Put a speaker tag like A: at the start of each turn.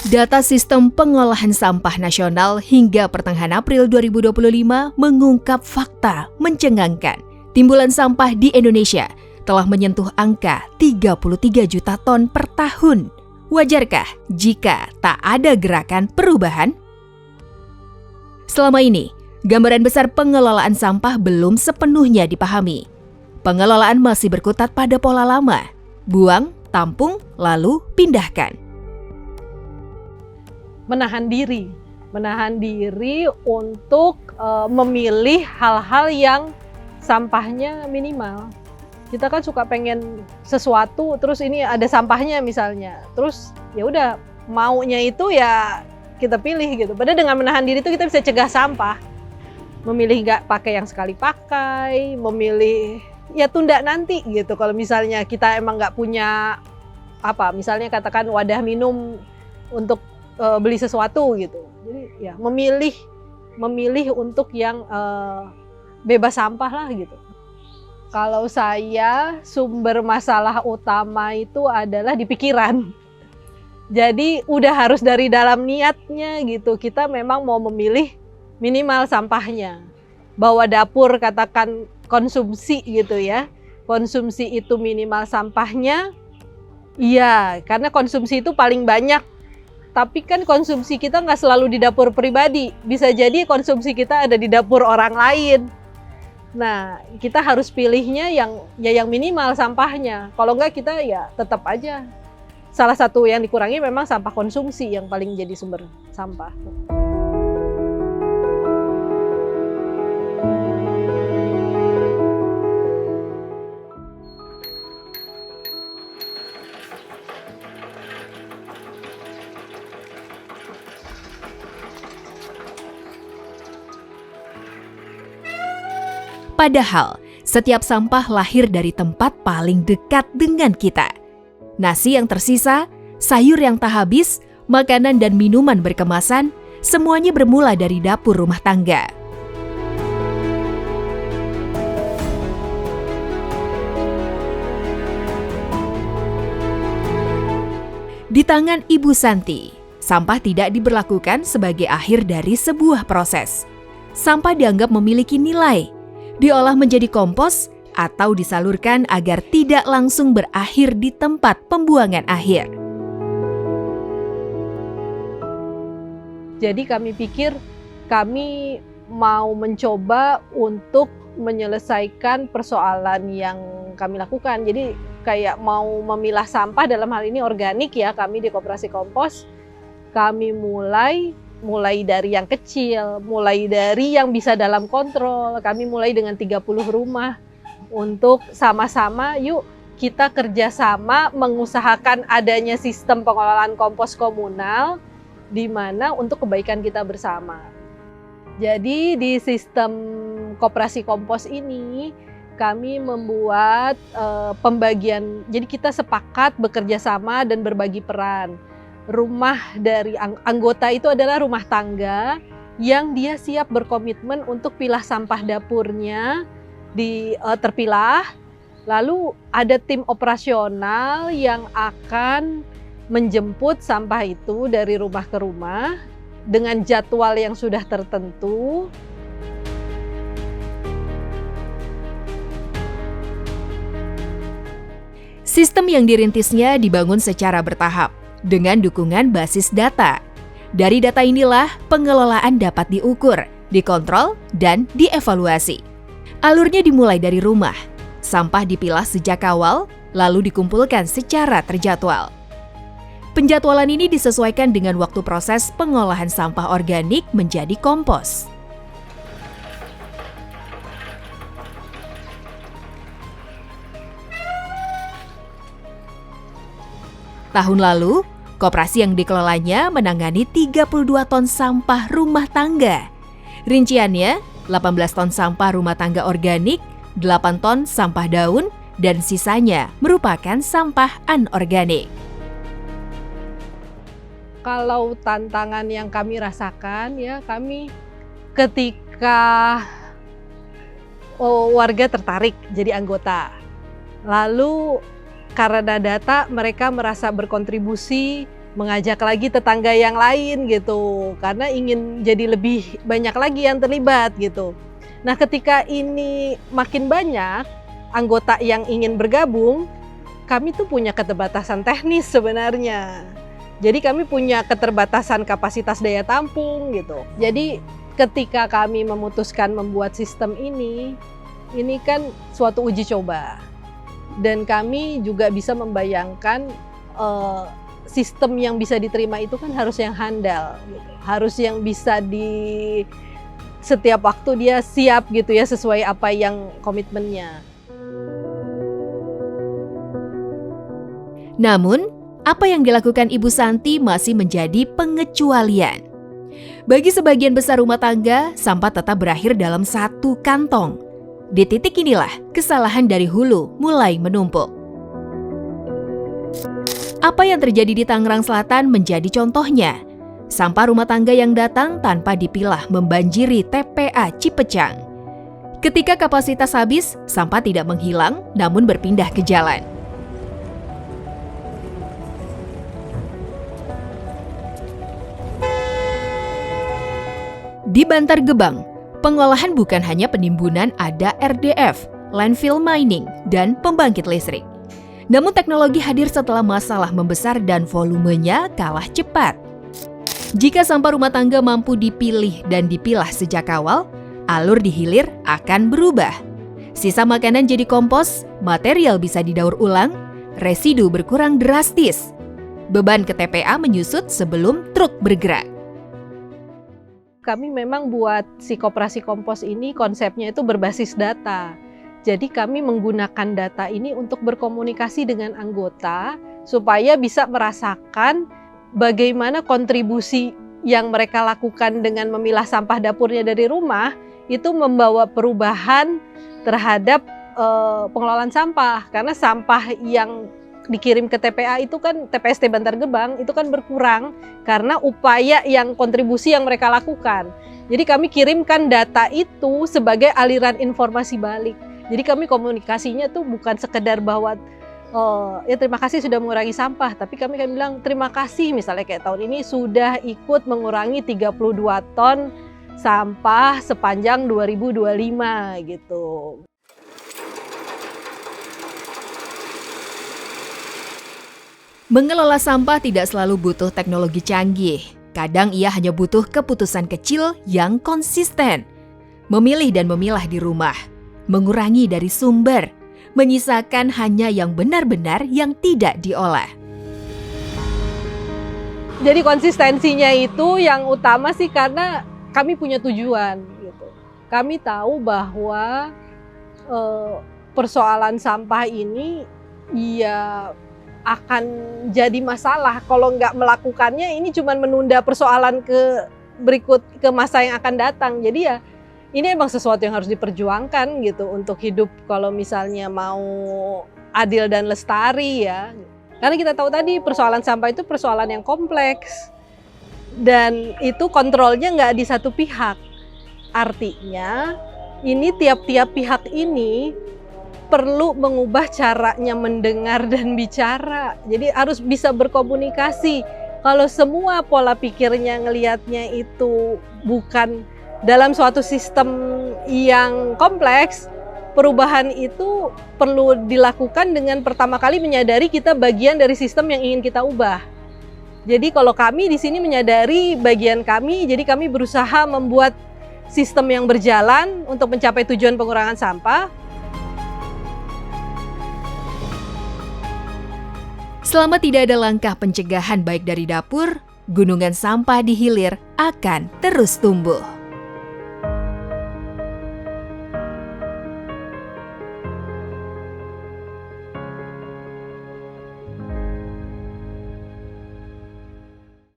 A: Data Sistem Pengolahan Sampah Nasional hingga pertengahan April 2025 mengungkap fakta mencengangkan. Timbulan sampah di Indonesia telah menyentuh angka 33 juta ton per tahun. Wajarkah jika tak ada gerakan perubahan? Selama ini, gambaran besar pengelolaan sampah belum sepenuhnya dipahami. Pengelolaan masih berkutat pada pola lama, buang, tampung, lalu pindahkan.
B: Menahan diri untuk memilih hal-hal yang sampahnya minimal. Kita kan suka pengen sesuatu, terus ini ada sampahnya misalnya, terus ya udah maunya itu ya kita pilih gitu. Padahal dengan menahan diri itu kita bisa cegah sampah. Memilih nggak pakai yang sekali pakai, memilih ya tunda nanti gitu. Kalau misalnya kita emang nggak punya misalnya katakan wadah minum untuk beli sesuatu gitu. Jadi ya memilih untuk yang bebas sampah lah gitu. Kalau saya sumber masalah utama itu adalah di pikiran. Jadi udah harus dari dalam niatnya gitu. Kita memang mau memilih minimal sampahnya. Bawa dapur katakan konsumsi gitu ya. Konsumsi itu minimal sampahnya. Iya, karena konsumsi itu paling banyak. Tapi kan konsumsi kita nggak selalu di dapur pribadi. Bisa jadi konsumsi kita ada di dapur orang lain. Nah, kita harus pilihnya yang minimal sampahnya. Kalau nggak kita ya tetap aja. Salah satu yang dikurangi memang sampah konsumsi yang paling jadi sumber sampah.
A: Padahal, setiap sampah lahir dari tempat paling dekat dengan kita. Nasi yang tersisa, sayur yang tak habis, makanan dan minuman berkemasan, semuanya bermula dari dapur rumah tangga. Di tangan Ibu Santi, sampah tidak diberlakukan sebagai akhir dari sebuah proses. Sampah dianggap memiliki nilai, diolah menjadi kompos atau disalurkan agar tidak langsung berakhir di tempat pembuangan akhir.
B: Jadi kami pikir kami mau mencoba untuk menyelesaikan persoalan yang kami lakukan. Jadi kayak mau memilah sampah, dalam hal ini organik ya, kami di Koperasi Kompos. Kami mulai dari yang kecil, mulai dari yang bisa dalam kontrol. Kami mulai dengan 30 rumah untuk sama-sama yuk kita kerjasama mengusahakan adanya sistem pengelolaan kompos komunal di mana untuk kebaikan kita bersama. Jadi di sistem Koperasi Kompos ini kami membuat pembagian, jadi kita sepakat bekerja sama dan berbagi peran. Rumah dari anggota itu adalah rumah tangga yang dia siap berkomitmen untuk pilah sampah dapurnya terpilah. Lalu ada tim operasional yang akan menjemput sampah itu dari rumah ke rumah dengan jadwal yang sudah tertentu.
A: Sistem yang dirintisnya dibangun secara bertahap dengan dukungan basis data. Dari data inilah pengelolaan dapat diukur, dikontrol, dan dievaluasi. Alurnya dimulai dari rumah. Sampah dipilah sejak awal, lalu dikumpulkan secara terjadwal. Penjadwalan ini disesuaikan dengan waktu proses pengolahan sampah organik menjadi kompos. Tahun lalu, koperasi yang dikelolanya menangani 32 ton sampah rumah tangga. Rinciannya, 18 ton sampah rumah tangga organik, 8 ton sampah daun, dan sisanya merupakan sampah anorganik.
B: Kalau tantangan yang kami rasakan ya, kami ketika warga tertarik jadi anggota. Lalu karena data mereka merasa berkontribusi mengajak lagi tetangga yang lain gitu, karena ingin jadi lebih banyak lagi yang terlibat gitu. Nah, ketika ini makin banyak anggota yang ingin bergabung, kami tuh punya keterbatasan teknis sebenarnya. Jadi kami punya keterbatasan kapasitas daya tampung gitu. Jadi ketika kami memutuskan membuat sistem ini kan suatu uji coba. Dan kami juga bisa membayangkan sistem yang bisa diterima itu kan harus yang handal, gitu. Harus yang bisa di setiap waktu dia siap gitu ya, sesuai apa yang komitmennya.
A: Namun, apa yang dilakukan Ibu Santi masih menjadi pengecualian. Bagi sebagian besar rumah tangga, sampah tetap berakhir dalam satu kantong. Di titik inilah kesalahan dari hulu mulai menumpuk. Apa yang terjadi di Tangerang Selatan menjadi contohnya. Sampah rumah tangga yang datang tanpa dipilah membanjiri TPA Cipecang. Ketika kapasitas habis, sampah tidak menghilang namun berpindah ke jalan. Di Bantar Gebang, pengolahan bukan hanya penimbunan, ada RDF, landfill mining, dan pembangkit listrik. Namun teknologi hadir setelah masalah membesar dan volumenya kalah cepat. Jika sampah rumah tangga mampu dipilih dan dipilah sejak awal, alur di hilir akan berubah. Sisa makanan jadi kompos, material bisa didaur ulang, residu berkurang drastis. Beban ke TPA menyusut sebelum truk bergerak.
B: Kami memang buat si koperasi kompos ini konsepnya itu berbasis data. Jadi kami menggunakan data ini untuk berkomunikasi dengan anggota supaya bisa merasakan bagaimana kontribusi yang mereka lakukan dengan memilah sampah dapurnya dari rumah itu membawa perubahan terhadap pengelolaan sampah. Karena sampah yang dikirim ke TPA itu kan TPST Bantar Gebang itu kan berkurang karena upaya yang kontribusi yang mereka lakukan. Jadi kami kirimkan data itu sebagai aliran informasi balik. Jadi kami komunikasinya tuh bukan sekedar bahwa ya terima kasih sudah mengurangi sampah, tapi kami kan bilang terima kasih misalnya kayak tahun ini sudah ikut mengurangi 32 ton sampah sepanjang 2025 gitu.
A: Mengelola sampah tidak selalu butuh teknologi canggih. Kadang ia hanya butuh keputusan kecil yang konsisten. Memilih dan memilah di rumah, mengurangi dari sumber, menyisakan hanya yang benar-benar yang tidak diolah.
B: Jadi konsistensinya itu yang utama sih karena kami punya tujuan gitu. Kami tahu bahwa persoalan sampah ini ya akan jadi masalah kalau nggak melakukannya. Ini cuma menunda persoalan ke masa yang akan datang. Jadi ya ini emang sesuatu yang harus diperjuangkan gitu untuk hidup kalau misalnya mau adil dan lestari ya. Karena kita tahu tadi persoalan sampah itu persoalan yang kompleks dan itu kontrolnya nggak di satu pihak. Artinya ini tiap-tiap pihak ini perlu mengubah caranya mendengar dan bicara. Jadi harus bisa berkomunikasi. Kalau semua pola pikirnya ngelihatnya itu bukan dalam suatu sistem yang kompleks, perubahan itu perlu dilakukan dengan pertama kali menyadari kita bagian dari sistem yang ingin kita ubah. Jadi kalau kami di sini menyadari bagian kami, jadi kami berusaha membuat sistem yang berjalan untuk mencapai tujuan pengurangan sampah.
A: Selama tidak ada langkah pencegahan baik dari dapur, gunungan sampah di hilir akan terus tumbuh.